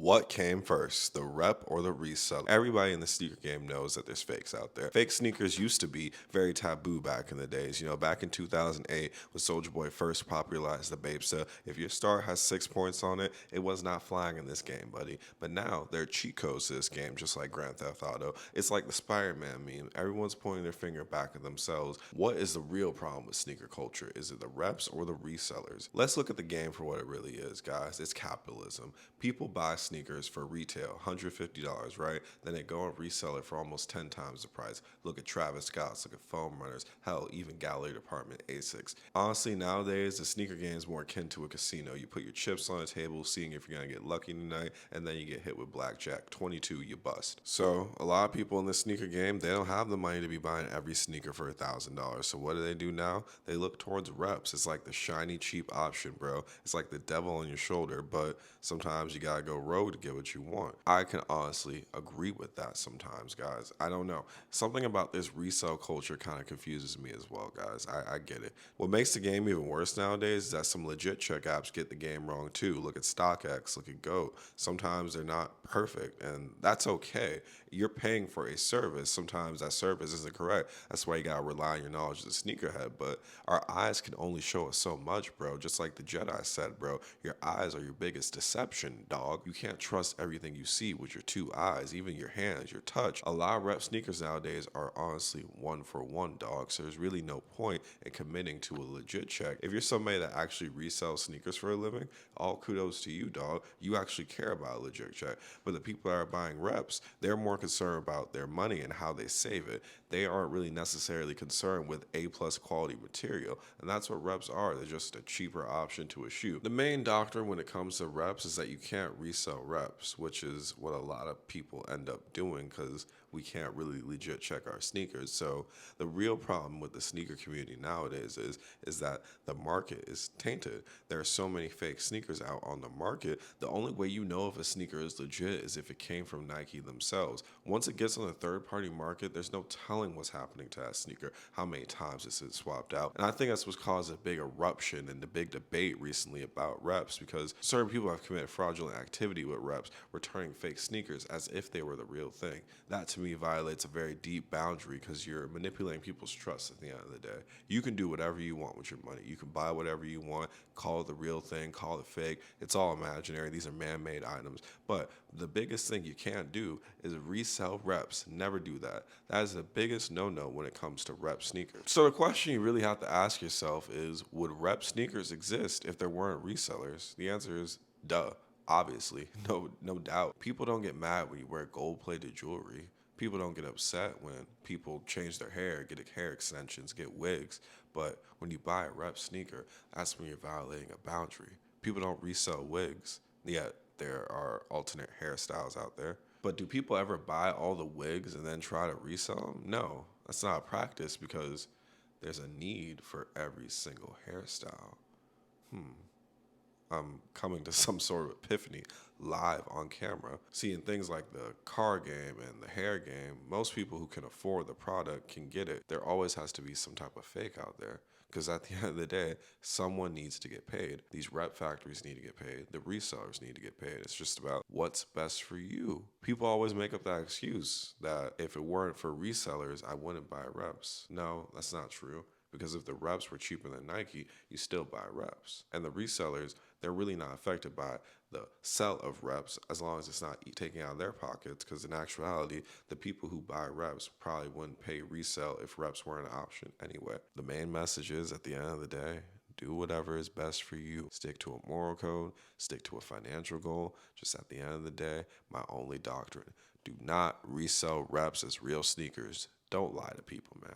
What came first, the rep or the resell? Everybody in the sneaker game knows that there's fakes out there. Fake sneakers used to be very taboo back in the days. You know, back in 2008 when Soulja Boy first popularized the Bapesta, if your star has 6 points on it, it was not flying in this game, buddy. But now there are cheat codes to this game, just like Grand Theft Auto. It's like the Spider-Man meme. Everyone's pointing their finger back at themselves. What is the real problem with sneaker culture? Is it the reps or the resellers? Let's look at the game for what it really is, guys. It's capitalism. People buy sneakers for retail, $150, right? Then they go and resell it for almost 10 times the price. Look at Travis Scott's, look at Foam Runners, hell, even Gallery Department Asics. Honestly, nowadays, the sneaker game is more akin to a casino. You put your chips on the table, seeing if you're going to get lucky tonight, and then you get hit with blackjack. 22, you bust. So, a lot of people in the sneaker game, they don't have the money to be buying every sneaker for $1,000. So what do now? They look towards reps. It's like the shiny, cheap option, bro. It's like the devil on your shoulder, but sometimes you gotta go rogue to get what you want. I can honestly agree with that sometimes, guys. I don't know. Something about this resale culture kind of confuses me as well, guys. I get it. What makes the game even worse nowadays is that some legit check apps get the game wrong too. Look at StockX, look at GOAT. Sometimes they're not perfect, and that's okay. You're paying for a service. Sometimes that service isn't correct. That's why you gotta rely on your knowledge as a sneakerhead. But our eyes can only show us so much, bro. Just like the Jedi said, bro, your eyes are your biggest deception, dog. You can't trust everything you see with your 2 eyes, even your hands, your touch. A lot of rep sneakers nowadays are honestly 1-for-1, dog. So there's really no point in committing to a legit check. If you're somebody that actually resells sneakers for a living, all kudos to you, dog. You actually care about a legit check. But the people that are buying reps, they're more concerned about their money and how they save it. They aren't really necessarily concerned with A+ quality material. And that's what reps are. They're just a cheaper option to a shoe. The main doctrine when it comes to reps is that you can't resell reps, which is what a lot of people end up doing because we can't really legit check our sneakers. So the real problem with the sneaker community nowadays is that the market is tainted. There are so many fake sneakers out on the market. The only way you know if a sneaker is legit is if it came from Nike themselves. Once it gets on the third-party market, there's no telling what's happening to that sneaker, how many times it's been swapped out. And I think that's what's caused a big eruption and the big debate recently about reps, because certain people have committed fraudulent activity with reps, returning fake sneakers as if they were the real thing. That to me violates a very deep boundary because you're manipulating people's trust at the end of the day. You can do whatever you want with your money. You can buy whatever you want, call it the real thing, call it fake. It's all imaginary. These are man-made items. But the biggest thing you can't do is resell reps. Never do that. That is the biggest no-no when it comes to rep sneakers. So the question you really have to ask yourself is, would rep sneakers exist if there weren't resellers? The answer is duh. Obviously, no doubt. People don't get mad when you wear gold-plated jewelry. People don't get upset when people change their hair, get hair extensions, get wigs. But when you buy a rep sneaker, that's when you're violating a boundary. People don't resell wigs, yet there are alternate hairstyles out there. But do people ever buy all the wigs and then try to resell them? No, that's not a practice because there's a need for every single hairstyle. I'm coming to some sort of epiphany live on camera. Seeing things like the car game and the hair game, most people who can afford the product can get it. There always has to be some type of fake out there. Because at the end of the day, someone needs to get paid. These rep factories need to get paid. The resellers need to get paid. It's just about what's best for you. People always make up that excuse that if it weren't for resellers, I wouldn't buy reps. No, that's not true. Because if the reps were cheaper than Nike, you still buy reps. And the resellers, they're really not affected by the sell of reps as long as it's not taking out of their pockets, because in actuality, the people who buy reps probably wouldn't pay resell if reps weren't an option anyway. The main message is, at the end of the day, do whatever is best for you. Stick to a moral code, stick to a financial goal. Just at the end of the day, my only doctrine, do not resell reps as real sneakers. Don't lie to people, man.